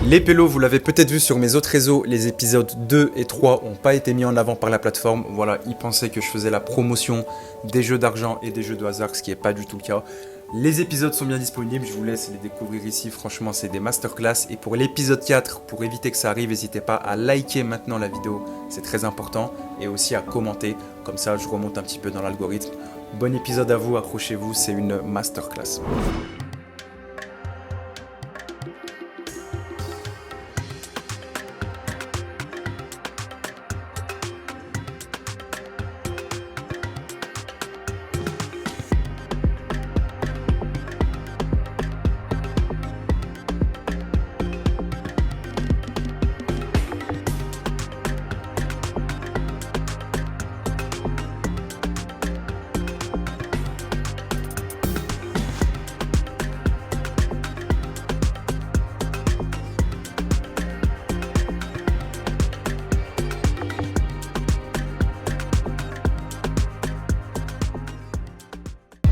Les pélos, vous l'avez peut-être vu sur mes autres réseaux, les épisodes 2 et 3 n'ont pas été mis en avant par la plateforme. Voilà, ils pensaient que je faisais la promotion des jeux d'argent et des jeux de hasard, ce qui n'est pas du tout le cas. Les épisodes sont bien disponibles, je vous laisse les découvrir ici, franchement c'est des masterclass. Et pour l'épisode 4, pour éviter que ça arrive, n'hésitez pas à liker maintenant la vidéo, c'est très important. Et aussi à commenter, comme ça je remonte un petit peu dans l'algorithme. Bon épisode à vous, accrochez-vous, c'est une masterclass.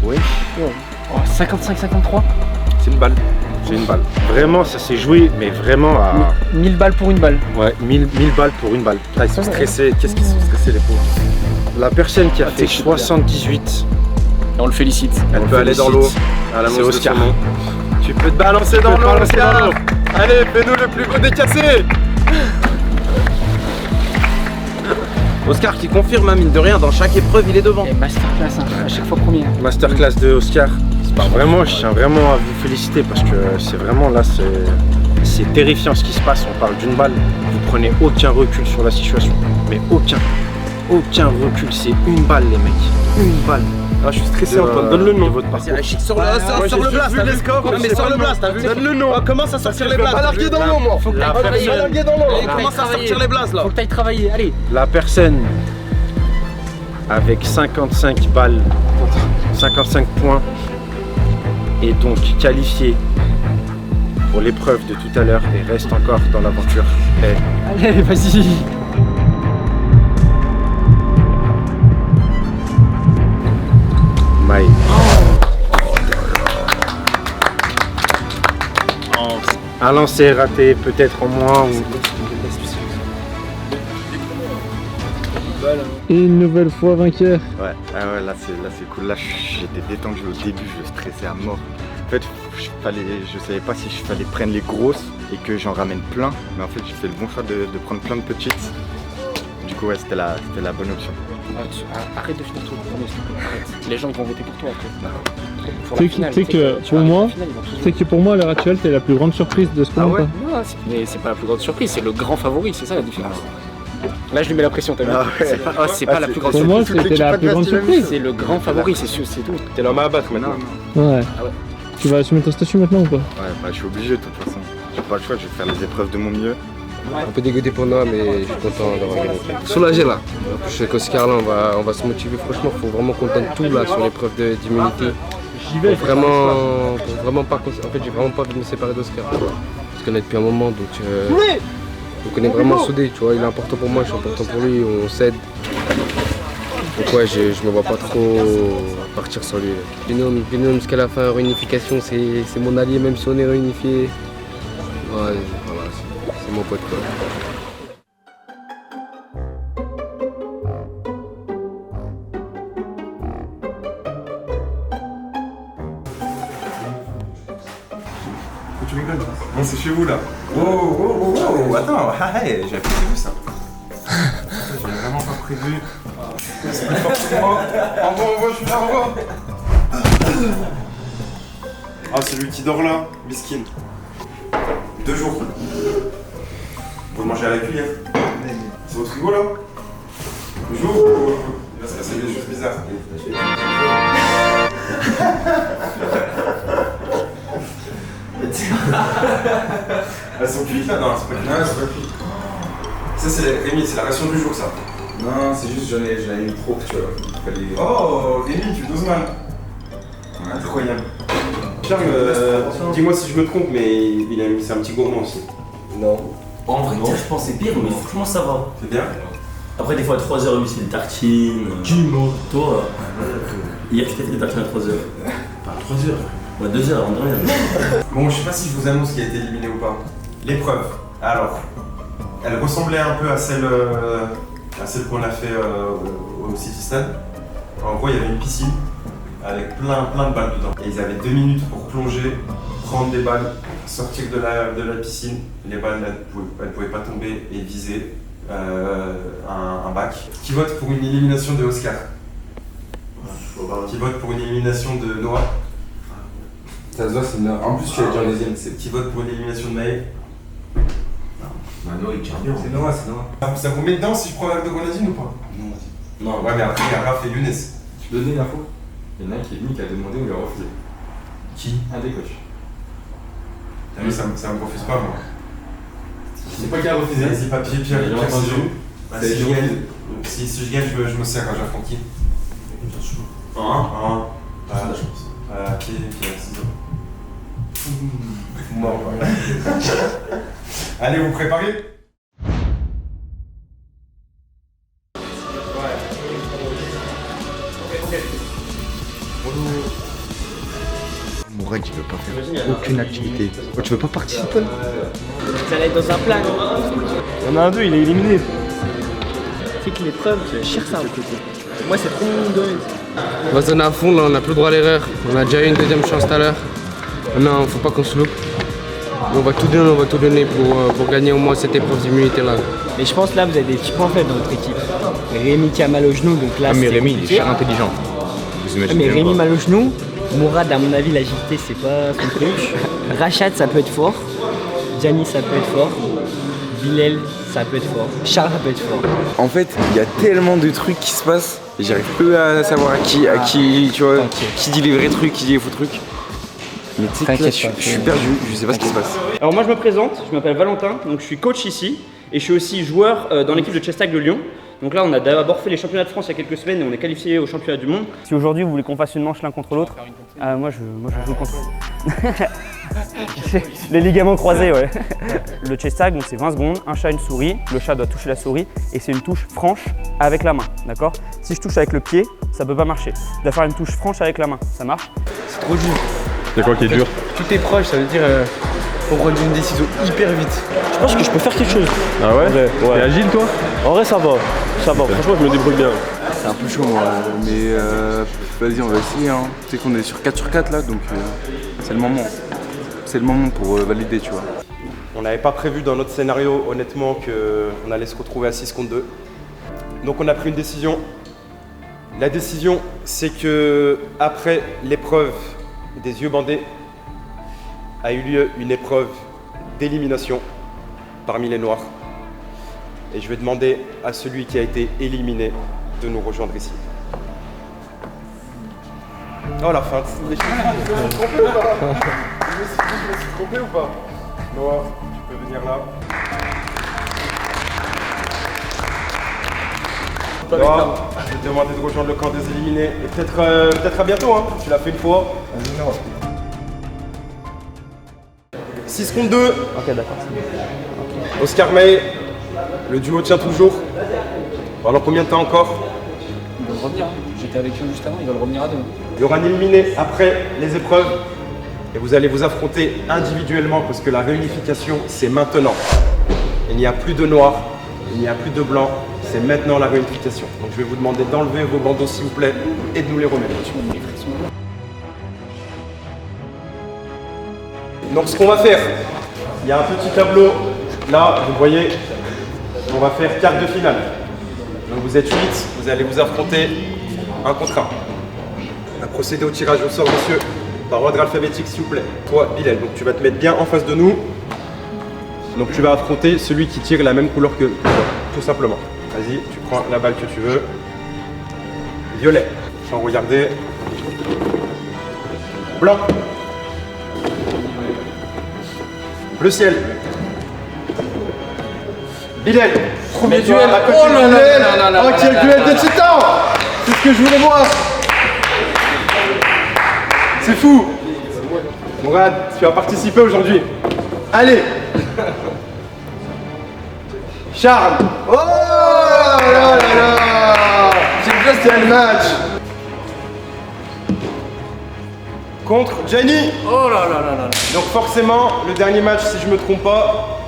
Oui. Oh, 55-53. C'est une balle. C'est une balle. Vraiment, ça s'est joué, mais vraiment à. 1000 balles pour une balle. Ouais, 1000 balles pour une balle. Putain, ils sont stressés. Qu'est-ce qu'ils sont stressés, les pauvres. La personne qui a fait 78. Et on le félicite. Elle peut aller dans l'eau. C'est Oscar. Tu peux te balancer dans l'eau, Oscar. Allez, fais-nous le plus beau décassé. Oscar qui confirme, mine de rien, dans chaque épreuve, il est devant. Et masterclass, hein, à chaque fois premier. Masterclass de Oscar. Vraiment, je tiens vraiment à vous féliciter parce que c'est vraiment là, c'est terrifiant ce qui se passe. On parle d'une balle, vous prenez aucun recul sur la situation, mais aucun recul. C'est une balle, les mecs, une balle. Ah, je suis stressé, Antoine, donne le nom. Votre parcours. Sur le blast, t'as vu non, mais sur le blast, t'as vu. Donne le nom. Commence à sortir les blasts. Pas larguer dans l'eau, moi. Pas larguer dans l'eau. Commence à sortir les blasts, là. Faut que t'ailles travailler, allez. La personne avec 55 balles, 55 points, est donc qualifiée pour l'épreuve de tout à l'heure et reste encore dans l'aventure. Allez, vas-y. Maï. Un lancer raté, peut-être en moins. Et une nouvelle fois vainqueur. Ouais, là c'est cool. Là j'étais détendu au début, je stressais à mort. En fait, je savais pas si je fallait prendre les grosses et que j'en ramène plein. Mais en fait, j'ai fait le bon choix de prendre plein de petites. Du coup, ouais, c'était la bonne option. Arrête de finir tout le premier, s'il te plaît. Arrête. Les gens ils vont voter pour toi après. C'est que pour moi, à l'heure actuelle, t'es la plus grande surprise de ce Ah moment. ouais. Non, mais c'est pas la plus grande surprise, c'est le grand favori, c'est ça la différence. Là je lui mets la pression, t'as vu. C'est pas la plus grande Pour surprise. moi, c'était la plus grande surprise. C'est le grand favori, c'est sûr, c'est tout. T'es l'homme à battre maintenant. Ouais. Ah ouais. Tu vas assumer ton statut maintenant ou pas? Ouais, bah je suis obligé de toute façon. J'ai pas le choix, je vais faire les épreuves de mon mieux. Un peu dégoûté pour moi, mais je suis content d'avoir gagné. Soulagé là. Je sais qu'Oscar là, on va se motiver. Franchement, il faut vraiment qu'on donne tout là sur l'épreuve d'immunité. Pour vraiment pas. En fait, j'ai vraiment pas envie de me séparer d'Oscar. Parce qu'on est depuis un moment, donc on est vraiment soudés. Tu vois, il est important pour moi, je suis important pour lui, on s'aide. Donc ouais, je me vois pas trop partir sur lui. Binôme jusqu'à la fin, réunification, c'est mon allié, même si on est réunifié. Ouais, voilà, c'est mon pote quoi. Tu rigoles? Non, c'est chez vous là. Wow, attends, j'avais pas prévu ça. J'avais vraiment pas prévu. C'est plus fort que moi. Envoie, je suis là, envoie. Ah, celui qui dort là, Miskin. 2 jours. Vous le mangez à la cuillère. C'est votre frigo là? 2 jours. Il va se passer des choses bizarres. Elles sont cuites là? Non, c'est pas cuit. Non, c'est pas cuit. Ça, c'est Rémi, c'est la ration du jour ça. Non, c'est juste j'en ai une trop, tu vois. Fallait... Oh, Rémi, tu doses mal. Incroyable. Charles, dis-moi si je me trompe, mais c'est un petit gourmand aussi. Non. En vrai, je pense que c'est pire, mais franchement ça va. C'est bien. Après, des fois à 3h, lui, c'est des tartines. Toi, hier, je t'ai fait des tartines à 3h. Pas à 3h. Ouais, 2h avant de dormir. Bon, je sais pas si je vous annonce qui a été éliminé ou pas. L'épreuve, alors, elle ressemblait un peu à celle qu'on a fait au City Stade. En gros, il y avait une piscine avec plein de balles dedans. Et ils avaient 2 minutes pour plonger, prendre des balles, sortir de la piscine. Les balles ne pouvaient pas tomber et viser un bac. Qui vote pour une élimination de Oscar? Qui vote pour une élimination de Noah? Ça se voit, c'est Noah. En plus, tu vas dire deuxième. Qui vote pour une élimination de Maë? Bah, Noah, il tient bien. C'est Noah, c'est Noah. Ça vous met dedans si je prends l'acte de Grenadine ou pas? Non, ouais, mais après, il y a Raph et Younes. Tu peux donner l'info? Il y en a un qui est venu qui a demandé ou il a refusé. Qui? Un des coachs. T'as vu, ça me refuse pas, moi. C'est pas qui a refusé. Vas-y, papier, Pierre, il a entendu. Si je gagne, je me sers quand j'affronte qui? Pied, ciseaux. Mort, ouais. Allez, vous préparez? Mourad, il veut pas faire aucune activité. Oh, tu veux pas participer? Ça allait être dans un plan. Il y en a un d'eux, il est éliminé. C'est que l'épreuve, c'est cher ça à côté. Moi, c'est trop donné. On va se donner à fond, là, on n'a plus le droit à l'erreur. On a déjà eu une deuxième chance tout à l'heure. Non, faut pas qu'on se loupe. On va tout donner pour gagner au moins cette épreuve d'immunité là. Mais je pense là, vous avez des petits points faibles dans votre équipe. Rémi qui a mal au genou, donc là, mais c'est Rémi, il est compliqué. cher intelligent. Vous imaginez Mais bien, Rémi quoi. mal au genou, Mourad, à mon avis, l'agilité, c'est pas son truc. Rachad, ça peut être fort. Gianni, ça peut être fort. Bilal, ça peut être fort. Charles, ça peut être fort. En fait, il y a tellement de trucs qui se passent, et j'arrive plus à savoir à qui, tu vois, qui dit les vrais trucs, qui dit les faux trucs. Mais tu sais que là, je suis perdu, je sais pas ce qui se passe. Alors moi je me présente, je m'appelle Valentin, donc je suis coach ici et je suis aussi joueur dans l'équipe de Chestag de Lyon. Donc là on a d'abord fait les championnats de France il y a quelques semaines et on est qualifié au championnat du monde. Si aujourd'hui vous voulez qu'on fasse une manche l'un contre l'autre, moi je joue contre les ligaments croisés, ouais. Le Chestag, donc c'est 20 secondes, un chat, une souris, le chat doit toucher la souris et c'est une touche franche avec la main, d'accord? Si je touche avec le pied, ça peut pas marcher. Je dois faire une touche franche avec la main, ça marche? C'est trop dur. C'est quoi qui est dur? Tout est proche, ça veut dire faut prendre une décision hyper vite. Je pense que je peux faire quelque chose. Ah ouais? Ouais. T'es agile toi? En vrai, ça va. Franchement, je me débrouille bien. C'est un peu chaud, moi, mais vas-y, on va essayer. Hein. Tu sais qu'on est sur 4 sur 4 là, donc c'est le moment. C'est le moment pour valider, tu vois. On n'avait pas prévu dans notre scénario, honnêtement, qu'on allait se retrouver à 6 contre 2. Donc on a pris une décision. La décision, c'est que après l'épreuve des yeux bandés, a eu lieu une épreuve d'élimination parmi les Noirs. Et je vais demander à celui qui a été éliminé de nous rejoindre ici. Oh la feinte. Je me suis trompé ou pas? Je me suis trompé ou pas? Noah, tu peux venir là. Noah, je vais te demander de rejoindre le camp des éliminés. Et peut-être à bientôt, hein. Tu l'as fait une fois. Vas-y, Noah. 6 contre 2. Ok, d'accord. Oscar May, le duo tient toujours. Pendant combien de temps encore? Ils veulent revenir, j'étais avec eux juste avant, ils veulent revenir à deux. Il y aura un éliminé après les épreuves. Et vous allez vous affronter individuellement parce que la réunification, c'est maintenant. Il n'y a plus de noirs, il n'y a plus de blancs. C'est maintenant la réunification. Donc je vais vous demander d'enlever vos bandeaux s'il vous plaît et de nous les remettre. Donc ce qu'on va faire, il y a un petit tableau, là vous voyez, on va faire quart de finale. Donc vous êtes 8, vous allez vous affronter un contre un. On va procéder au tirage au sort, monsieur, par ordre alphabétique s'il vous plaît. Toi, Bilal, donc tu vas te mettre bien en face de nous. Donc tu vas affronter celui qui tire la même couleur que toi, tout simplement. Vas-y, tu prends la balle que tu veux. Violet, sans regarder. Blanc. Le ciel. Bilal. Premier duel. Oh là là là. Oh quel duel de titans. C'est ce que je voulais voir. C'est fou. Mourad, tu as participé aujourd'hui. Allez. Charles. Oh là là là. Quel match. Contre Gianni. Oh là là là là. Donc forcément, le dernier match, si je me trompe pas,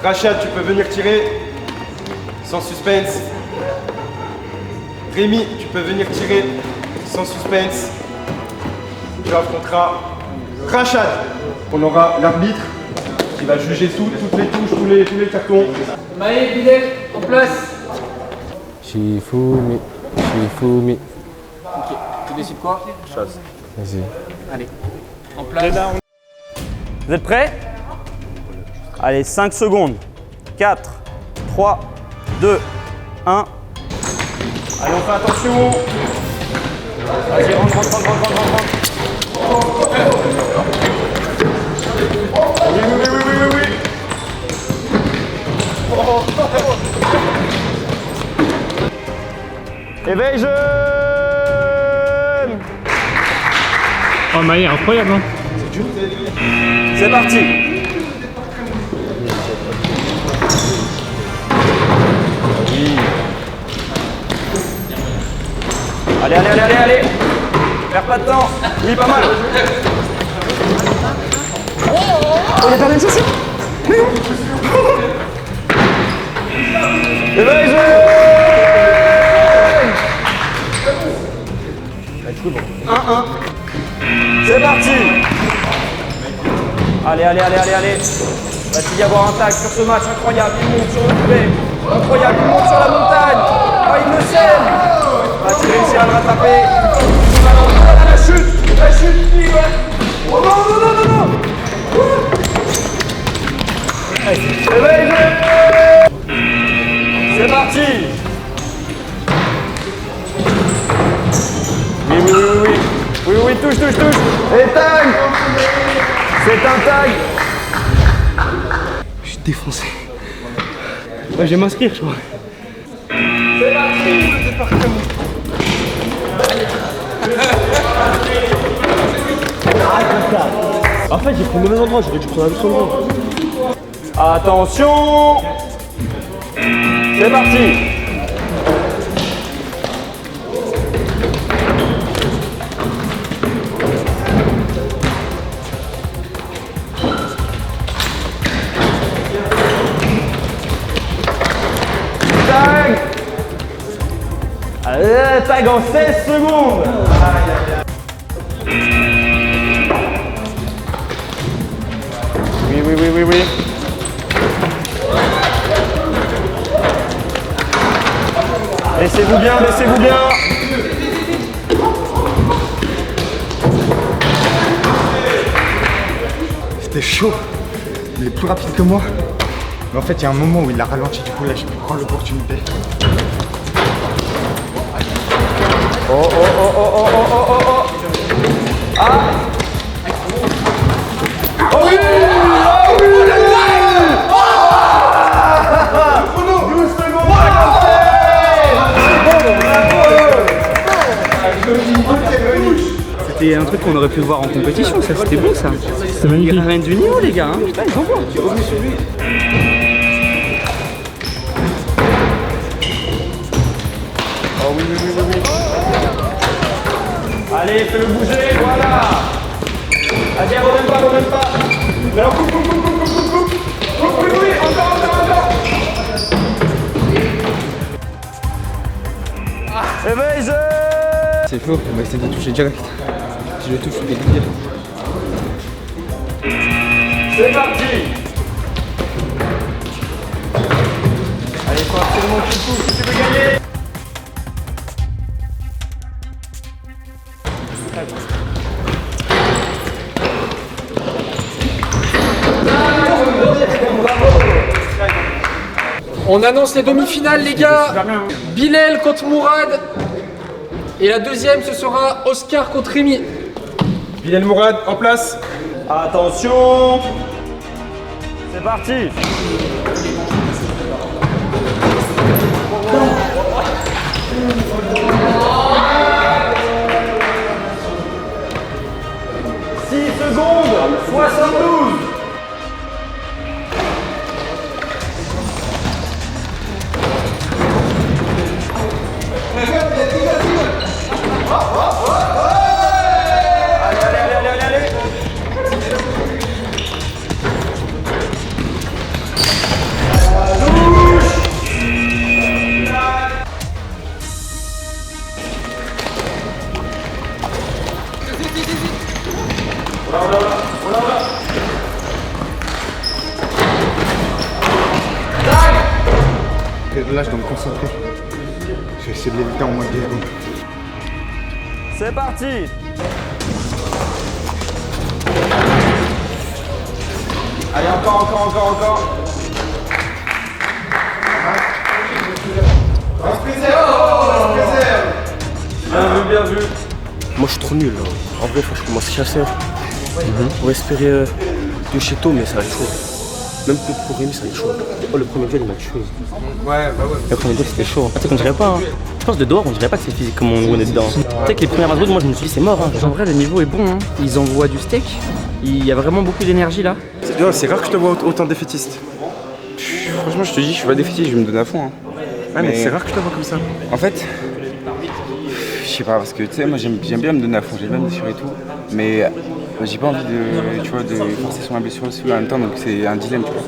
Rachad, tu peux venir tirer. Sans suspense. Rémi, tu peux venir tirer. Sans suspense. Tu affronteras Rachad. On aura l'arbitre qui va juger toutes les touches, tous les cartons. Maë, Bilal, en place. Shifumi. Ok, tu décides quoi? Chasse. Vas-y. Allez, en place. Vous êtes prêts? Allez, 5 secondes. 4, 3, 2, 1. Allez, on fait attention. Vas-y, rentre. Oui. Éveille jeune. Oh, Maë, incroyable, hein. C'est parti. Allez. Perds pas de temps. Oui, pas mal. Oh, il a perdu une chaussure. Mais non. Éveille jeune. 1-1. C'est parti. Allez. Va-t-il y avoir un tag sur ce match incroyable? Il monte sur le duvet. Incroyable, il monte sur la montagne. Oh, il me sème. Va-t-il réussir à le rattraper? La chute. Oh non. Éveille. C'est parti. Oui, touche. Et tag. C'est un tag. Je suis défoncé. Ouais, je vais m'inscrire, je crois. C'est parti. En fait, j'ai pris le mauvais endroit, j'aurais dû prendre un autre endroit. Attention. C'est parti. Tag. Allez, tag en 16 secondes. Oui. Laissez-vous bien. C'était chaud. Il est plus rapide que moi. Mais en fait, il y a un moment où il a ralenti, du coup là, je prends l'opportunité. Oh. Ah. Oh oui. C'était un truc qu'on aurait pu voir en compétition, ça c'était beau ça. C'était magnifique. Il ramène du niveau les gars, hein. Putain ils envoient. Oh oui. Allez, fais-le bouger, voilà. Allez, redonne pas. Alors coupe. Oui, encore. Éveille jeune. C'est faux, on va essayer de toucher direct. Si je touche, je vais le dire. C'est parti. Allez, il faut absolument que tu touches si tu veux gagner. On annonce les demi-finales, les gars. Bilal contre Mourad. Et la deuxième, ce sera Oscar contre Rémi. Bilal Mourad, en place. Attention. C'est parti. Secondes, 72. Allez. Là, je dois me concentrer. Je vais essayer de l'éviter en moins de 10 secondes. C'est parti. Allez, encore. On se préserve. Bien vu. Moi, je suis trop nul. Là. En vrai, faut que je commence chasseur. Pour espérer toucher tôt, mais ça va être chaud. Même pour Rémi, ça va être chaud. Oh, le premier duel, il m'a tué. Ouais. Le premier duel, c'était chaud. Tu sais qu'on dirait pas, hein. Je pense de dehors, on dirait pas que c'est physique comme on est dedans. Tu sais que les premières 20 secondes, moi je me suis dit c'est mort. Hein. En vrai, le niveau est bon. Hein. Ils envoient du steak. Il y a vraiment beaucoup d'énergie là. C'est rare que je te vois autant défaitiste. Franchement, je te dis, je suis pas défaitiste, je vais me donner à fond. Hein. Ouais, mais c'est rare que je te vois comme ça. En fait, je sais pas, parce que tu sais, moi j'aime bien me donner à fond, j'aime bien me déchirer et tout. Mais j'ai pas envie de forcer sur ma blessure aussi en même temps, donc c'est un dilemme, tu vois.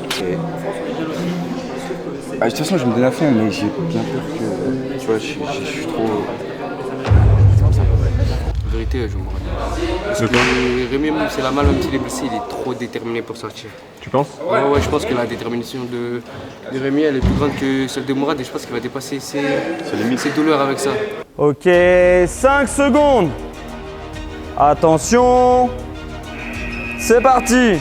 Et, de toute façon, je me donne à fond, mais j'ai bien peur que, tu vois, je suis trop... En vérité, je me rappelle. Parce que Rémi, c'est la malle, même s'il est blessé, il est trop déterminé pour sortir. Tu penses? Ouais, je pense que la détermination de Rémi, elle est plus grande que celle de Mourad et je pense qu'il va dépasser ses douleurs avec ça. Ok, 5 secondes. Attention. C'est parti.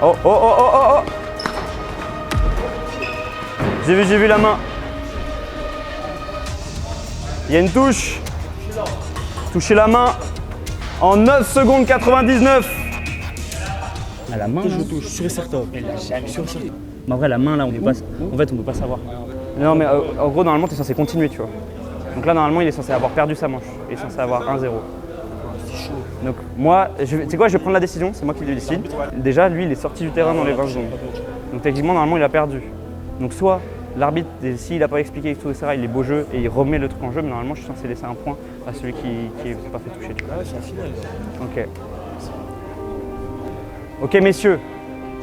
Oh. J'ai vu la main. Il y a une touche. Touchez la main en 9 secondes 99. À la main, je touche, sûr et certain. Mais en vrai, la main là, on peut pas savoir. Non, mais en gros, normalement, tu es censé continuer, tu vois. Donc là, normalement, il est censé avoir perdu sa manche. Il est censé avoir 1-0. Donc moi, tu sais quoi, je vais prendre la décision, c'est moi qui le décide. Déjà, lui, il est sorti du terrain dans les 20 secondes. Donc techniquement, normalement, il a perdu. Donc soit l'arbitre, s'il n'a pas expliqué tout ça, il est beau jeu et il remet le truc en jeu, mais normalement, je suis censé laisser un point à celui qui n'est pas fait toucher. Ah ouais, c'est un final. Ok, messieurs,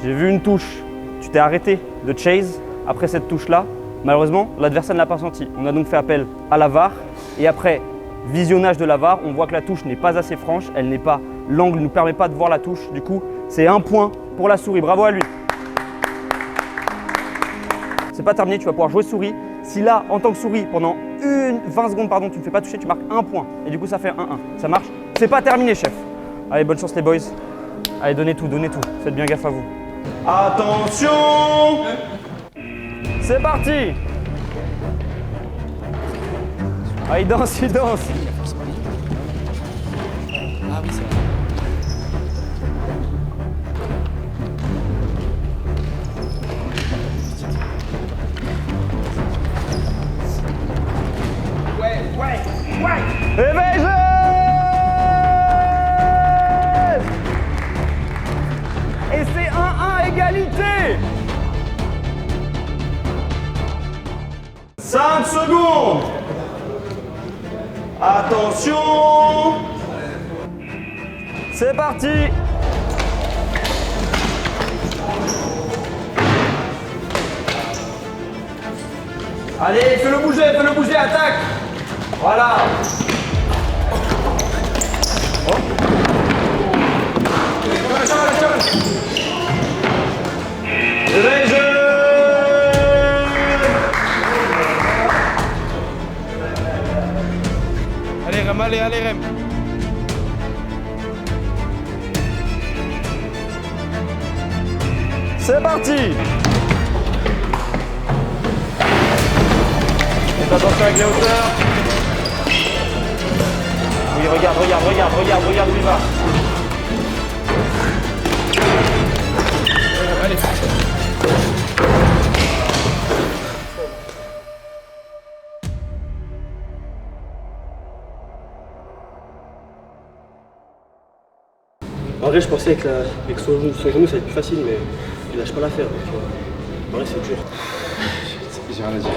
j'ai vu une touche. Tu t'es arrêté de chase après cette touche-là. Malheureusement, l'adversaire ne l'a pas senti. On a donc fait appel à la VAR et après visionnage de la VAR, on voit que la touche n'est pas assez franche, l'angle ne nous permet pas de voir la touche. Du coup, c'est un point pour la souris. Bravo à lui. C'est pas terminé, tu vas pouvoir jouer souris. Si là, en tant que souris, pendant 20 secondes, tu ne fais pas toucher, tu marques un point. Et du coup, ça fait 1-1. Ça marche? C'est pas terminé, chef. Allez, bonne chance les boys. Allez, donnez tout. Faites bien gaffe à vous. Attention! C'est parti! Ah, il danse. Ah oui, c'est vrai. Ouais. Éveille-le! Et c'est 1-1 égalité! 5 secondes! Attention! C'est parti! Allez, fais-le bouger, attaque! Voilà! Oh. Réveille-le! Allez Rem. C'est parti. Faites attention avec les hauteurs. Oui, regarde où il va. Allez. En vrai, je pensais avec son genou, ça va être plus facile, mais il lâche pas l'affaire. En vrai, c'est dur. J'ai rien à dire.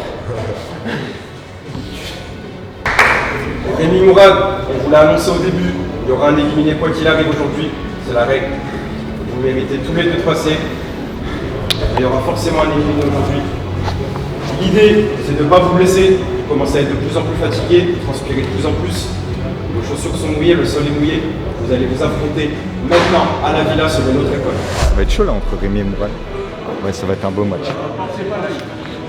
Rémi Mourad, on vous l'a annoncé au début, il y aura un éliminé quoi qu'il arrive aujourd'hui, c'est la règle. Vous méritez tous les deux de passer. Il y aura forcément un éliminé aujourd'hui. L'idée, c'est de ne pas vous blesser, Vous commencez à être de plus en plus fatigué, vous transpirez de plus en plus. Vos chaussures sont mouillées, le sol est mouillé. Vous allez vous affronter maintenant à la Villa sur notre école. Ça va être chaud là entre Rémi et Mourad. Ouais, ça va être un beau match.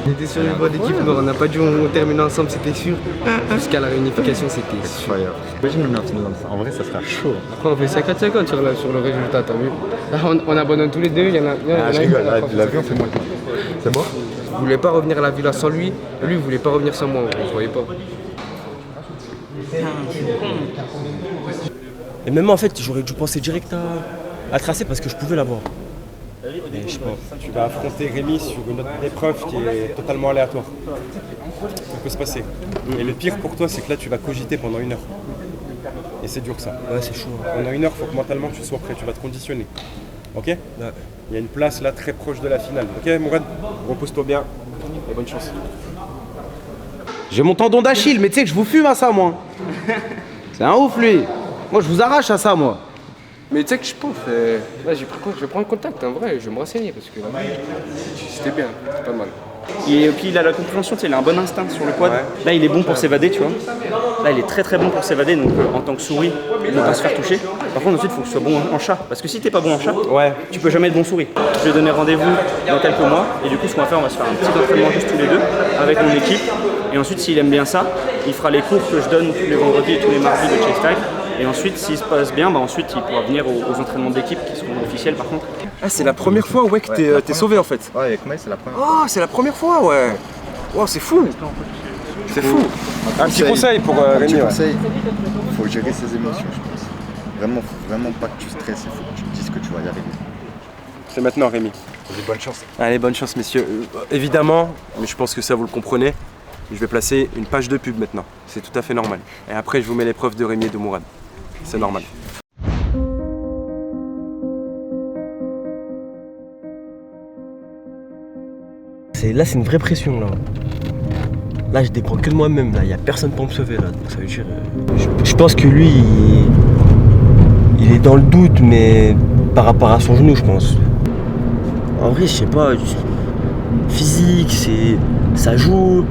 On était sur une bonne équipe, on n'a pas dû terminer ensemble, c'était sûr. Jusqu'à la réunification, c'était incroyable. Imagine on est en finale comme ça. En vrai, ça sera chaud. Après, on fait 50-50 sur le résultat, t'as vu? Là, on abandonne tous les deux, il y en a je rigole, la vie, on fait moins. C'est moi? Je voulais pas revenir à la Villa sans lui, lui il voulait pas revenir sans moi, on se voyait pas. Et même en fait, j'aurais dû penser direct à tracer parce que je pouvais l'avoir. Mais je sais pas. Tu vas affronter Rémi sur une autre épreuve qui est totalement aléatoire. Ça peut se passer. Et le pire pour toi, c'est que là, tu vas cogiter pendant 1 heure. Et c'est dur ça. Ouais, c'est chaud. Pendant 1 heure, il faut que mentalement tu sois prêt, tu vas te conditionner. Ok? Ouais. Il y a une place là très proche de la finale. Ok, Mourad? Repose-toi bien et bonne chance. J'ai mon tendon d'Achille, mais tu sais que je vous fume à ça, moi. C'est un ouf, lui. Moi, je vous arrache à ça, moi. Mais tu sais que je pense, là j'ai pris quoi? Je vais prendre contact en vrai, je vais me renseigner parce que c'était bien, c'était pas mal. Et puis il a la compréhension, il a un bon instinct sur le quad. Ouais. Là il est bon pour s'évader, tu vois. Là il est très bon pour s'évader, donc en tant que souris, ne pas se faire toucher. Par contre ensuite il faut que tu sois bon en chat, parce que si t'es pas bon en chat, tu peux jamais être bon souris. Je vais donner rendez-vous dans quelques mois, et du coup ce qu'on va faire, on va se faire un petit entraînement juste tous les deux, avec mon équipe. Et ensuite s'il aime bien ça, il fera les cours que je donne tous les vendredis et tous les mardis de chase tag. Et ensuite, s'il se passe bien, ensuite il pourra venir aux entraînements d'équipe qui seront officiels par contre. Ah, c'est la première fois ouais, que t'es sauvé en fait. Ouais, avec moi, c'est la première fois. Oh, c'est la première fois, ouais. Wow, c'est fou. C'est fou. Un petit conseil pour Rémi. Un petit conseil, faut gérer ses émotions, je pense. Faut vraiment pas que tu stresses, il faut que tu te dises que tu vas y arriver. C'est maintenant, Rémi. Bonne chance. Allez, bonne chance, messieurs. Évidemment, mais je pense que ça vous le comprenez, je vais placer une page de pub maintenant. C'est tout à fait normal. Et après, je vous mets l'épreuve de Rémi et de Mourad. C'est normal. Là, c'est une vraie pression, là. Là, je dépends que de moi-même, là. Il n'y a personne pour me sauver, là. Donc, ça veut dire... Je pense que lui, il est dans le doute, mais par rapport à son genou, je pense. En vrai, je sais pas. Physique, ça joue.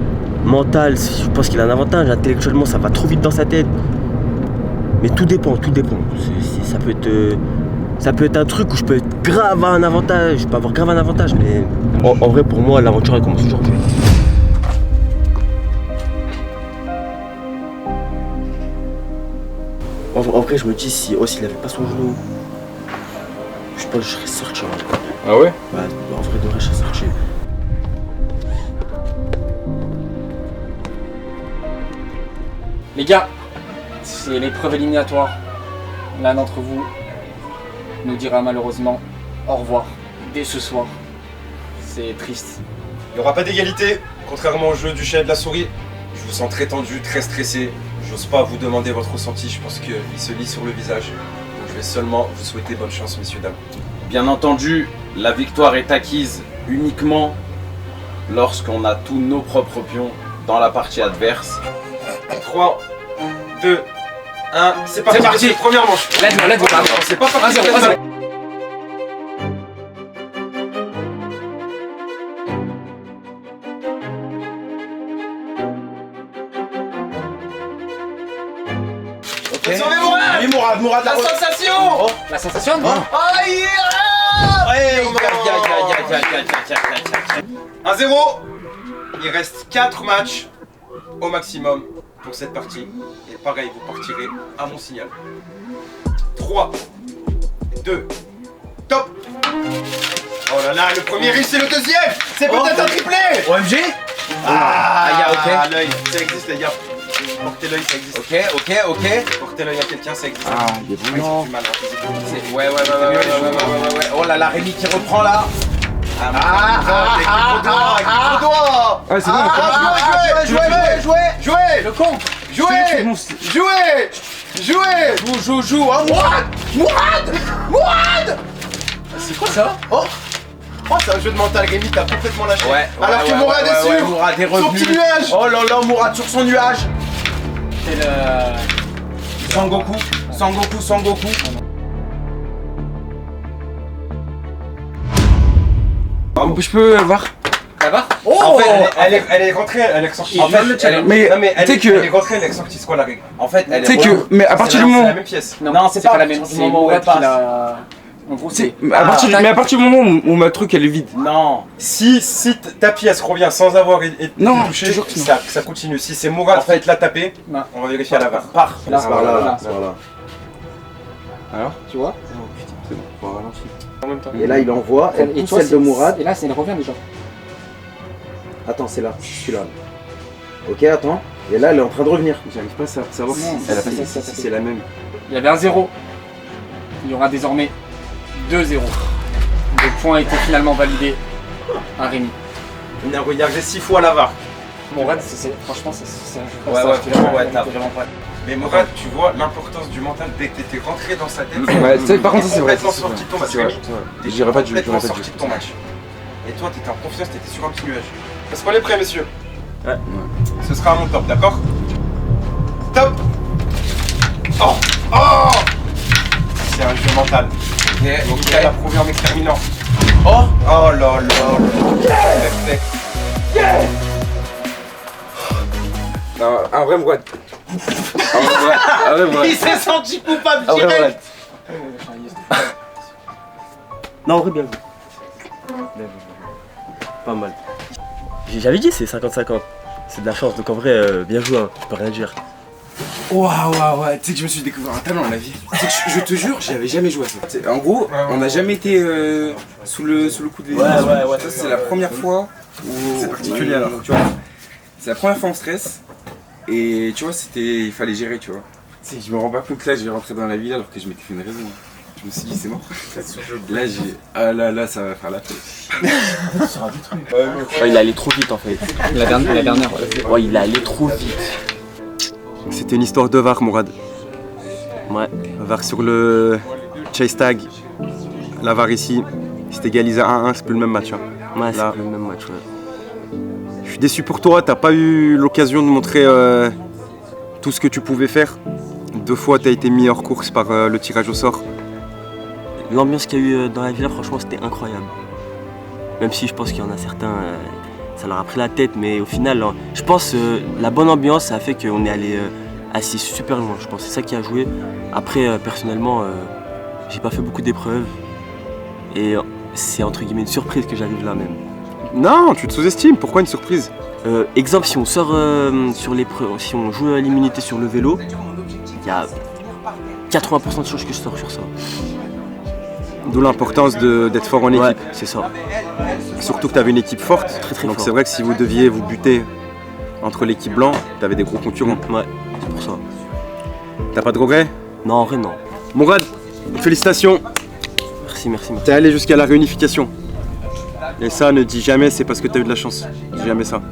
Mental, je pense qu'il a un avantage. Intellectuellement, ça va trop vite dans sa tête. Mais tout dépend, tout dépend. Ça peut être un truc où je peux être grave à un avantage, je peux avoir grave un avantage, mais en vrai pour moi l'aventure elle commence aujourd'hui. En vrai je me dis si s'il avait pas son genou, je pense que je serais sorti. Ah ouais? Ouais, en vrai de vrai je serais sorti. Les gars, c'est l'épreuve éliminatoire. L'un d'entre vous nous dira malheureusement au revoir dès ce soir. C'est triste. Il n'y aura pas d'égalité, contrairement au jeu du chat et de la souris. Je vous sens très tendu, très stressé. J'ose pas vous demander votre ressenti, je pense qu'il se lit sur le visage. Donc je vais seulement vous souhaiter bonne chance, messieurs, dames. Bien entendu, la victoire est acquise uniquement lorsqu'on a tous nos propres pions dans la partie adverse. 3, 2, 1, c'est parti. Première manche. Let's go. C'est pas parti. 1-0. Allez, Mourad, la sensation. La sensation. Aïe. 1-0. Il reste 4 matchs au maximum pour cette partie. Et pareil, vous partirez à mon signal. 3, 2, top. Oh là là, le premier riche, c'est le deuxième. C'est peut-être un triplé. OMG. Ok. L'œil, ça existe les gars. Portez l'œil, ça existe. Ok. Portez l'œil à quelqu'un, ça existe. Ah, il est bon. Ouais. Ouais. Oh là là, Rémi qui reprend là. Ouais, c'est bon. Jouez. Le compte. Jouez. Joue. Mourad. C'est quoi ça? Oh, c'est un jeu de mental, Rémi, t'as complètement lâché. Alors que Mourad est sûr. sur Mourad est revenu. son petit nuage. Oh là là, Mourad sur son nuage. C'est le... Sangoku. Je peux voir? Ça va? En fait, elle est rentrée, elle est ressortie. En fait, elle est rentrée, elle est ressortie. C'est quoi la règle? En fait, elle est. mais à partir du moment. C'est la même pièce. Non, c'est pas la même. C'est Mourad qui l'a. En gros, c'est. Mais à partir du moment où ma truc elle est vide. Non. Si ta pièce revient sans avoir été touchée, ça continue. Si c'est Mourad qui l'a tapé, on va vérifier à la barre. Là. Alors? Tu vois? C'est bon, on va ralentir. En même temps. Et là, il envoie, elle pousse celle de Mourad. Et là, elle revient déjà. Attends, c'est là, je suis là. Ok, attends. Et là, elle est en train de revenir. J'arrive pas à savoir si c'est la même. Il y avait un 0. Il y aura désormais 2-0. Le point a été finalement validé à Rémi. On a regardé 6 fois la VAR. Mourad, franchement, c'est un jeu. Ouais, t'as vraiment pas. Mais Mourad, tu vois l'importance du mental dès que t'étais rentré dans sa tête. Ouais, par contre, ça c'est vrai. Complètement sorti de ton match. T'es complètement sorti de ton match. Et toi, t'étais en confiance, t'étais sur un petit nuage. Est-ce qu'on est prêts, messieurs? Ouais. Ce sera à mon top, d'accord? Top! Oh! C'est un jeu mental. Donc il a prouvé en exterminant. Oh là là! Non, un vrai Mourad. Il s'est senti coupable direct. Non, en vrai, bien vu. Pas mal. J'avais dit c'est 50-50. C'est de la chance, donc en vrai, bien joué, hein. Je peux rien dire. Ouais, tu sais que je me suis découvert un talent dans la vie. Je te jure, j'avais jamais joué à ça. En gros, on n'a jamais été sous le coup de l'élimination. Ouais. Ça, c'est la première fois où. C'est particulier alors. Tu vois, c'est la première fois en stress. Et tu vois, il fallait gérer, tu vois. Tu sais, je me rends pas compte que là, je vais rentrer dans la ville alors que je m'étais fait une raison. Je me suis dit, c'est mort. Là, là, ça va faire la fête. Il est allé trop vite en fait. La dernière. Ouais, il est allé trop vite. C'était une histoire de VAR, Mourad. Ouais. VAR sur le chase tag. La VAR ici. C'est égalisé à 1-1, c'est plus le même match. Hein. Ouais, c'est plus le même match, ouais. Je suis déçu pour toi, t'as pas eu l'occasion de montrer tout ce que tu pouvais faire. 2 fois, t'as été mis hors course par le tirage au sort. L'ambiance qu'il y a eu dans la villa, franchement, c'était incroyable. Même si je pense qu'il y en a certains, ça leur a pris la tête, mais au final, je pense la bonne ambiance, ça a fait qu'on est allé assez super loin. Je pense que c'est ça qui a joué. Après, personnellement, j'ai pas fait beaucoup d'épreuves. Et c'est entre guillemets une surprise que j'arrive là même. Non, tu te sous-estimes. Pourquoi une surprise? Exemple, si on sort sur l'épreuve, si on joue à l'immunité sur le vélo, il y a 80% de chances que je sors sur ça. D'où l'importance d'être fort en équipe. Ouais, c'est ça. Surtout que tu avais une équipe forte. Très donc fort. c'est vrai que si vous deviez vous buter entre l'équipe blanc, tu avais des gros concurrents. Ouais, c'est pour ça. T'as pas de regrets? Non, en vrai, non. Mourad, félicitations. Merci. T'es allé jusqu'à la réunification. Et ça, ne dis jamais c'est parce que t'as eu de la chance. Dis jamais ça.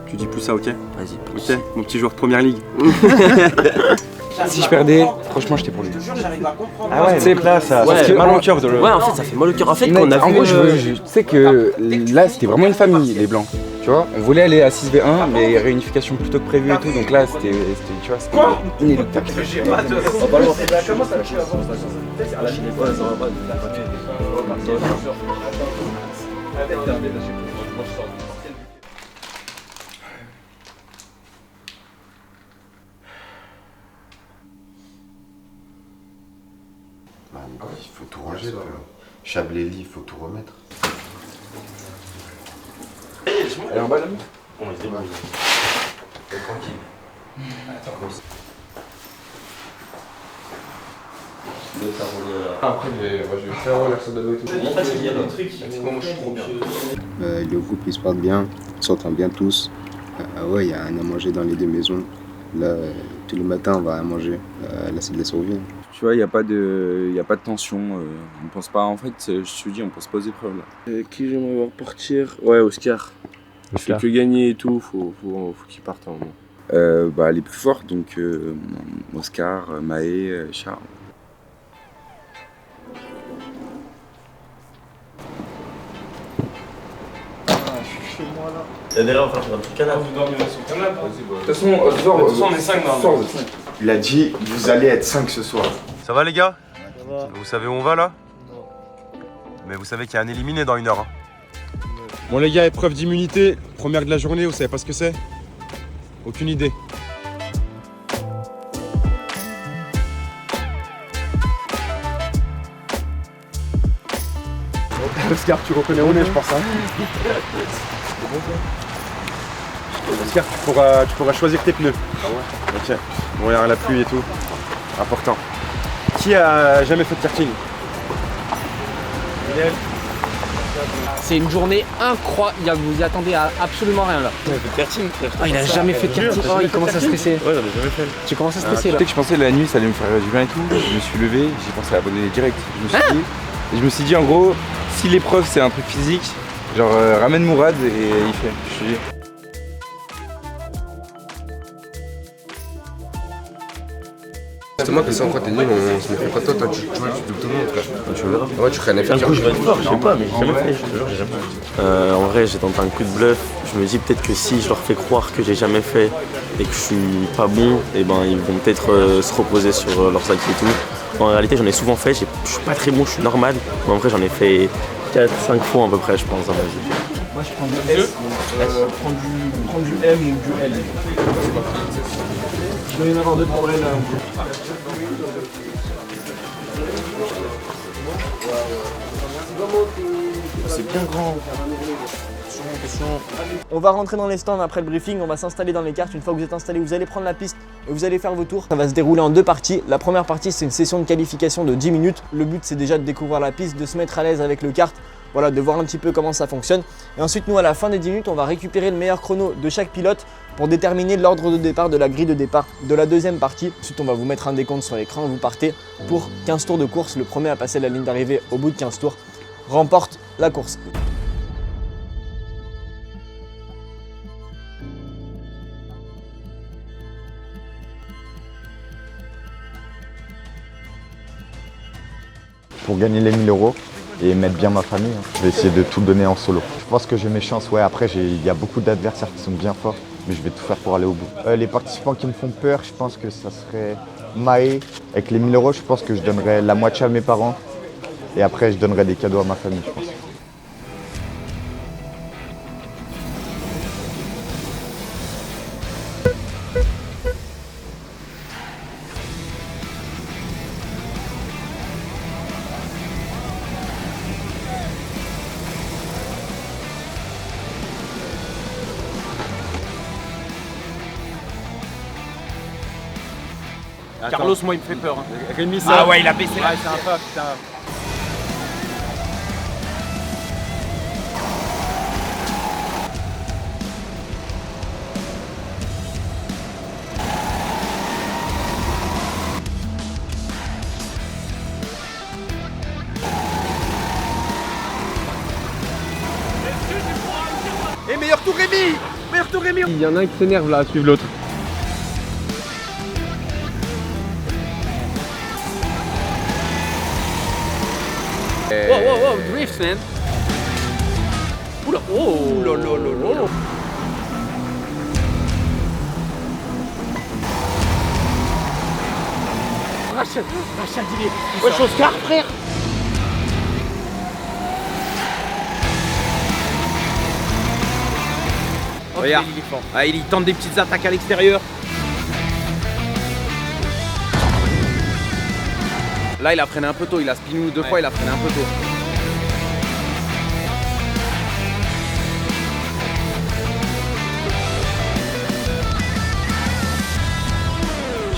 Tu dis plus ça, ok? Vas-y. Ok, mon petit joueur de première ligue. Si je perdais, franchement, j'étais pour lui. Ah ouais, tu sais, là, ça fait mal au cœur de le. Ouais, en fait, ça fait mal au cœur. En fait, quand on a vu. En gros, tu sais que là, c'était vraiment une famille, les blancs. Tu vois, on voulait aller à 6v1, mais réunification plutôt que prévu et tout, donc là, c'était tu vois, c'était inéluctable. Il faut tout ranger là. Chabléli, il faut tout remettre. Elle est en bas là? On se débrouille. Tranquille. Après, je vais faire la salle de l'eau et tout. En fait, il y a des trucs qui moi je suis trop bien. Le groupe ils se parlent bien, ils s'entendent bien tous. Ouais, il y a un à manger dans les 2 maisons. Là, tous les matins, on va à manger. Là, c'est de la survie. Tu vois, il n'y a pas de tension. On pense pas, en fait, je te dis, on pense pas aux épreuves là. Qui j'aimerais voir partir? Ouais, Oscar. Il fait que gagner et tout, faut qu'il parte en moment. Les plus forts, donc Oscar, Maë, Charles. Et derrière, on va faire un petit canal. Vous dormez sur le canal? De toute façon, on est 5 dans le. Il a dit, vous allez être 5 ce soir. Ça va les gars? Ça va. Vous savez où on va là? Non. Mais vous savez qu'il y a un éliminé dans 1 heure. Hein. Bon les gars, épreuve d'immunité, première de la journée, vous savez pas ce que c'est? Aucune idée. Oscar, tu reconnais où on est, je pense. Oscar, tu pourras choisir tes pneus. Ah ouais? Ok. Bon, regarde la pluie et tout. Important. Qui a jamais fait de karting? C'est une journée incroyable, vous y attendez à absolument rien là. Il a fait de karting. Ah, il a jamais fait de karting. Oh, il commence à stresser. Ouais, j'en ai jamais fait. Tu commences à stresser là. Tu sais que je pensais la nuit ça allait me faire du bien et tout. Je me suis levé, j'ai pensé à abandonner direct. Je me suis dit en gros, si l'épreuve c'est un truc physique, genre ramène Mourad et il fait. Je te dis. Justement, que ça, quand t'es nul, on se méfie pas de toi, tu vois, tu doubles tout le monde, frère. Tu vois? Ouais, tu crées un effet. Un coup, je vais être fort, je sais pas, mais j'ai jamais fait, je te jure, j'ai jamais fait. En vrai, j'ai tenté un coup de bluff. Je me dis peut-être que si je leur fais croire que j'ai jamais fait et que je suis pas bon, et ben ils vont peut-être se reposer sur leurs acquis et tout. En réalité, j'en ai souvent fait, je suis pas très bon, je suis normal. Mais en vrai, j'en ai fait 4-5 fois à peu près, je pense, dans ma vie. Moi, je prends du S, prends du M ou du L. Je dois y en avoir deux pour L. C'est bien grand. On va rentrer dans les stands après le briefing, on va s'installer dans les cartes. Une fois que vous êtes installés, vous allez prendre la piste et vous allez faire vos tours. Ça va se dérouler en deux parties. La première partie, c'est une session de qualification de 10 minutes. Le but, c'est déjà de découvrir la piste, de se mettre à l'aise avec le kart. Voilà, de voir un petit peu comment ça fonctionne. Et ensuite, nous, à la fin des 10 minutes, on va récupérer le meilleur chrono de chaque pilote pour déterminer l'ordre de départ de la grille de départ de la deuxième partie. Ensuite, on va vous mettre un décompte sur l'écran. Vous partez pour 15 tours de course. Le premier à passer la ligne d'arrivée au bout de 15 tours remporte la course. Pour gagner les 1000 € et mettre bien ma famille, je vais essayer de tout donner en solo. Je pense que j'ai mes chances, ouais. Après, il y a beaucoup d'adversaires qui sont bien forts, mais je vais tout faire pour aller au bout. Les participants qui me font peur, je pense que ça serait Maë. Avec les 1000 €, je pense que je donnerais la moitié à mes parents et après, je donnerais des cadeaux à ma famille, je pense. Carlos, moi, il me fait peur. Hein. Rémi, ça. Ah ouais, il a baissé là. Ouais, c'est un pas, putain. Et meilleur tour Rémi! Meilleur tour Rémi! Il y en a un qui s'énerve là à suivre l'autre. Wow, drift, man. Oula, oh là là là là. Rachel, il est... Ouais, Oscar, frère. Regarde, il est fort. Ah, il tente des petites attaques à l'extérieur. Là, il a freiné un peu tôt, il a spiné deux fois, il a freiné un peu tôt.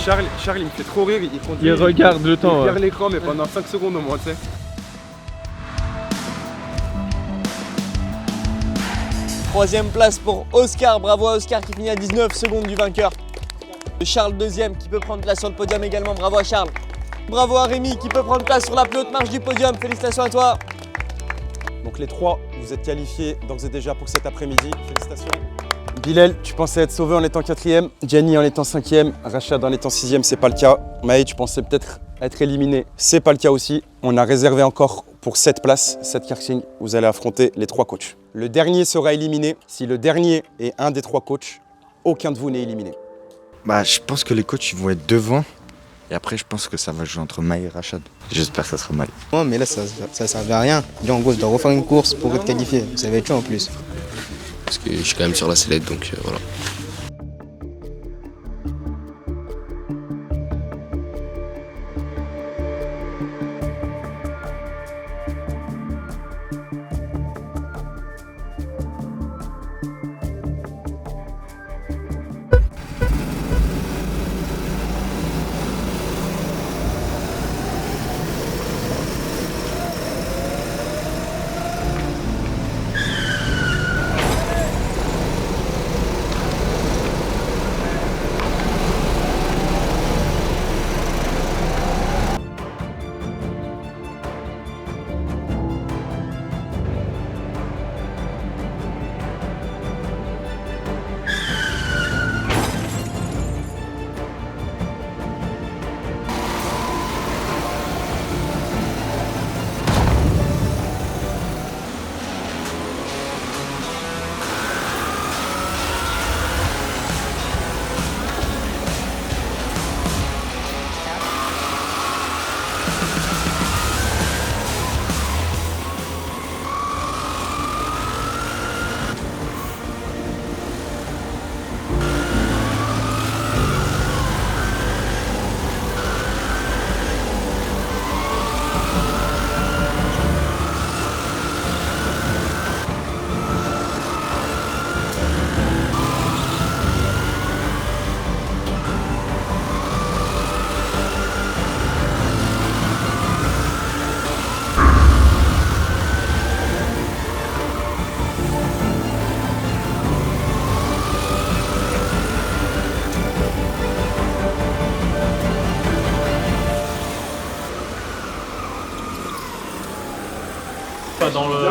Charles, il me fait trop rire, Il regarde le temps. Il perd l'écran, mais pendant 5 secondes au moins, tu sais. Troisième place pour Oscar, bravo à Oscar qui finit à 19 secondes du vainqueur. Charles deuxième qui peut prendre place sur le podium également, bravo à Charles. Bravo à Rémi qui peut prendre place sur la plus haute marche du podium, félicitations à toi. Donc les trois, vous êtes qualifiés d'ores et déjà pour cet après-midi, félicitations. Bilal, tu pensais être sauvé en étant 4ème, Gianni en étant 5ème, Rachad en étant 6ème, c'est pas le cas. Maë, tu pensais peut-être être éliminé, c'est pas le cas aussi. On a réservé encore pour 7 places, 7 karting, vous allez affronter les 3 coachs. Le dernier sera éliminé. Si le dernier est un des 3 coachs, aucun de vous n'est éliminé. Bah, je pense que les coachs ils vont être devant Et après, je pense que ça va jouer entre Maë et Rachad. J'espère que ça sera Maë. Ouais, mais là, ça servait à rien. Là, en gros, je dois refaire une course pour être qualifié. Ça va être chaud en plus. Parce que je suis quand même sur la sellette, donc voilà.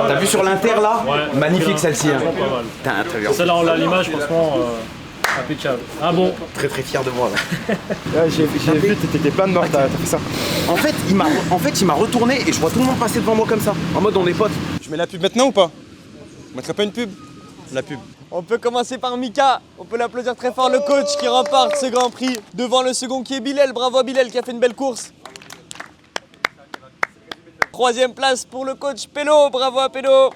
T'as vu sur l'Inter là? Ouais. Magnifique celle-ci. Hein. Pas mal. Très bien. Celle-là, on l'a à l'image, franchement, impeccable. Ah bon? Très fier de moi là. Ouais, j'ai vu, t'étais plein de morts, t'as fait ça. En fait, il m'a retourné et je vois tout le monde passer devant moi comme ça. En mode on est potes. Je mets la pub maintenant ou pas? On mettrait pas une pub? La pub. On peut commencer par Mika, on peut l'applaudir très fort, le coach qui remporte ce Grand Prix devant le second qui est Bilal. Bravo à Bilal qui a fait une belle course. Troisième place pour le coach Pélo, bravo à Pélo.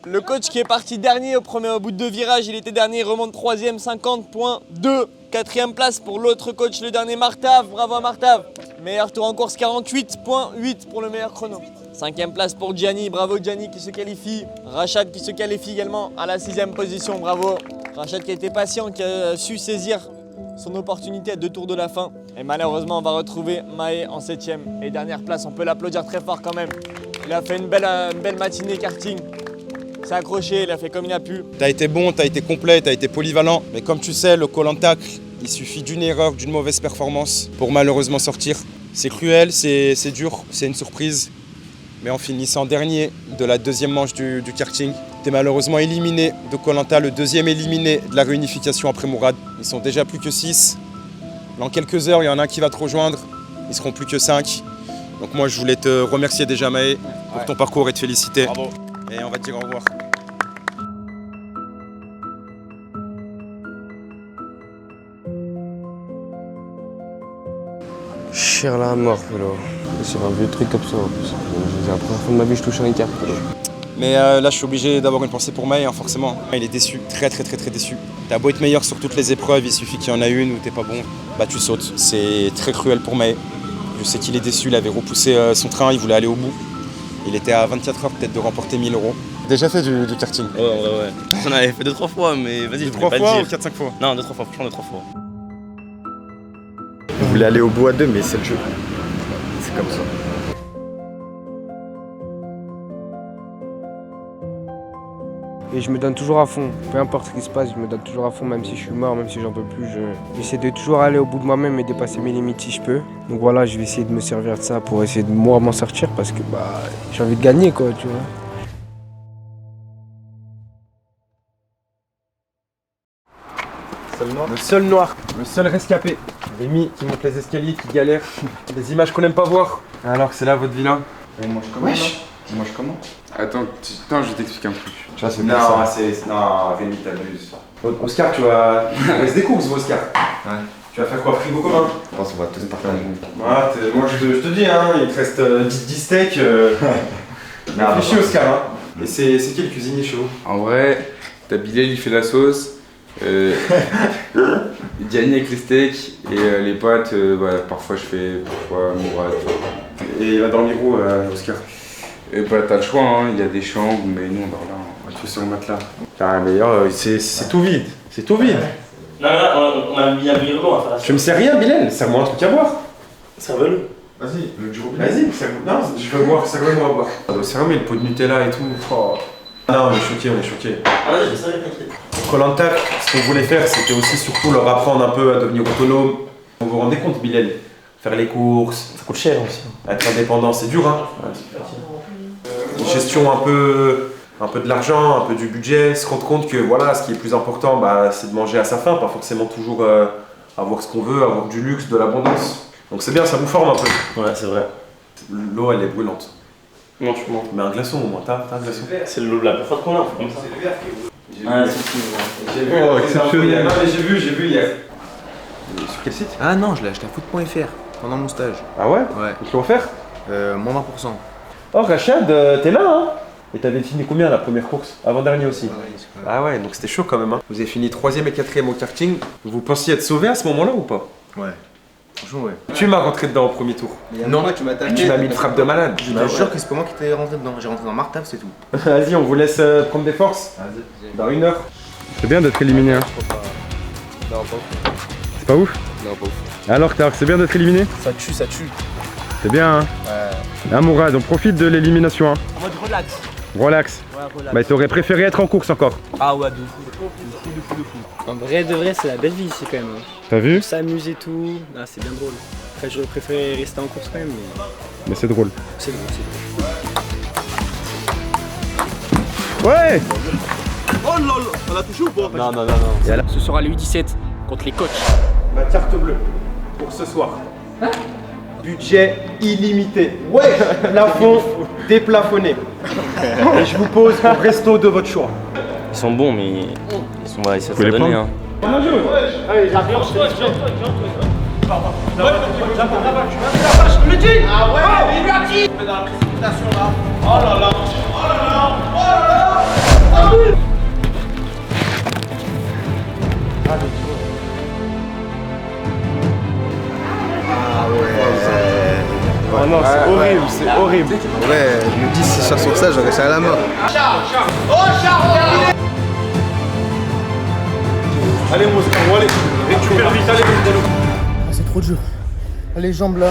Le coach qui est parti dernier au bout de 2 virages, il était dernier, il remonte troisième, 50.2. Quatrième place pour l'autre coach, le dernier Martav, bravo à Martav. Meilleur tour en course, 48.8 pour le meilleur chrono. Cinquième place pour Gianni, bravo Gianni qui se qualifie. Rachad qui se qualifie également à la 6e position, bravo. Rachad qui a été patient, qui a su saisir son opportunité à 2 tours de la fin. Et malheureusement, on va retrouver Maë en 7e et dernière place. On peut l'applaudir très fort quand même. Il a fait une belle matinée karting. Il s'est accroché, il a fait comme il a pu. T'as été bon, t'as été complet, t'as été polyvalent. Mais comme tu sais, le col en tacle, il suffit d'une erreur, d'une mauvaise performance pour malheureusement sortir. C'est cruel, c'est dur, c'est une surprise. Mais en finissant dernier de la 2e manche du karting, t'es malheureusement éliminé de Koh Lanta, le 2e éliminé de la réunification après Mourad. Ils sont déjà plus que 6. Dans quelques heures, il y en a un qui va te rejoindre. Ils seront plus que 5. Donc moi, je voulais te remercier déjà, Maë, pour ton parcours et te féliciter. Bravo. Et on va te dire au revoir. Cher la mort, Pélo. C'est un vieux truc comme ça en plus. C'est la première fois de ma vie que je touche un écart, Pélo. Mais là, je suis obligé d'avoir une pensée pour Maë, hein, forcément. Il est déçu, très déçu. T'as beau être meilleur sur toutes les épreuves, il suffit qu'il y en a une où t'es pas bon, bah tu sautes. C'est très cruel pour Maë. Je sais qu'il est déçu, il avait repoussé son train, il voulait aller au bout. Il était à 24 heures peut-être de remporter 1000 €. Déjà fait du karting? Ouais. J'en avais fait 2-3 fois, mais vas-y, je voulais pas le dire. 3 fois ou 4-5 fois? Non, 2-3 fois, franchement 2-3 fois. On voulait aller au bout à 2, mais c'est le jeu. C'est comme ça. Et je me donne toujours à fond, peu importe ce qui se passe, je me donne toujours à fond, même si je suis mort, même si j'en peux plus. J'essaie de toujours aller au bout de moi-même et dépasser mes limites si je peux. Donc voilà, je vais essayer de me servir de ça pour essayer de moi m'en sortir parce que j'ai envie de gagner quoi, tu vois. Le seul noir, le seul rescapé. Rémi qui monte les escaliers, qui galère. Des images qu'on n'aime pas voir. Alors que c'est là votre villa. Et moi je commence. Wesh. Moi je commence. Attends, je t'explique un truc. Tu vois, c'est non, Rémi, t'abuses. Oscar, tu vas. Il reste des courses, Oscar. Ouais. Tu vas faire quoi, frigo commun? Je pense qu'on va tous partager. Moi je te dis, hein, il te reste 10 steaks. Réfléchis, Oscar. Hein. Et c'est qui le cuisinier chez vous? En vrai, t'as Bilal, il fait la sauce. Gianni avec les steaks et les pâtes, parfois je fais, parfois Mourad. Et il va dormir où, Oscar? T'as le choix, hein, il y a des chambres, mais nous on dort là. Tu fais sur le matelas. C'est tout vide. C'est tout vide. Non, on a mis un billet blanc à faire la Tu me sers rien, Bilal? Serre-moi un truc à boire. Serve-le. Vas-y, vas-y, non, je veux boire, serve-moi à boire. Serve-moi le pot de Nutella et tout. Oh. Non, on est choqués, Vas-y, je savais, t'inquiète. Koh-Lanta, ce qu'on voulait faire, c'était aussi surtout leur apprendre un peu à devenir autonome. Vous vous rendez compte, Bilal? Faire les courses. Ça coûte cher aussi. Être indépendant, c'est dur, hein. Une gestion un peu de l'argent, un peu du budget, se rendre compte que voilà, ce qui est plus important, c'est de manger à sa faim, pas forcément toujours avoir ce qu'on veut, avoir du luxe, de l'abondance. Donc c'est bien, ça vous forme un peu. Ouais, c'est vrai. L'eau, elle est brûlante. Non, tu mens. Mais un glaçon au moins, t'as un glaçon. C'est l'eau la plus forte qu'on a, comme ça. C'est le verre qui est Ah, c'est J'ai vu. Oh, exceptionnel. Non, mais j'ai vu hier. Sur quel site? Ah non, je l'ai acheté à foot.fr pendant mon stage. Ah ouais? Ouais. Ils te l'ont offert? Moins 20%. Oh, Rachad, t'es là, hein? Et t'avais fini combien la première course? Avant-dernier aussi? Ah ouais, donc c'était chaud quand même, hein. Vous avez fini 3ème et 4ème au karting. Vous pensiez être sauvé à ce moment-là ou pas? Ouais. Franchement, ouais. Tu m'as rentré dedans au premier tour. Non, tu m'as tapé. Tu m'as mis une frappe de malade. Je te jure que c'est pas moi qui t'ai rentré dedans. J'ai rentré dans Martaf, c'est tout. Vas-y, on vous laisse prendre des forces. Dans 1 heure. C'est bien d'être éliminé, hein. Non, pas ouf. C'est pas ouf? Non, pas ouf. Alors, c'est bien d'être éliminé? Ça tue, ça tue. C'est bien, hein? Ouais. Hein, Mourad, on profite de l'élimination, hein. En mode relax. Relax. Ouais, relax. Bah, t'aurais préféré être en course encore. Ah ouais, de fou. En vrai de vrai, c'est la belle vie ici quand même. T'as vu? On s'amuse et tout. Ah, c'est bien drôle. Après, j'aurais préféré rester en course quand même, Mais c'est drôle. c'est drôle, Ouais! Oh là là, on l'a touché ou pas? Non. Ce sera le U17 contre les coachs. Ma carte bleue pour ce soir. Budget illimité. Ouais, plafond déplafonné. Et je vous pose au resto de votre choix. Ils sont bons, mais on va essayer de Vous les se donner. prendre Hein. Allez, j'arrive. Je le dis. Ah ouais, mais il lui a dit. On est dans la précipitation là. Oh là là. Oh là là. Oh là là. Ah oui. Ah ouais. Oh non, c'est horrible, c'est horrible. Ouais, je me dis si je sors sur ça, j'aurais ça à la mort. Allez, mon Oscar, allez. Récupère vite, allez. C'est trop dur. Les jambes là.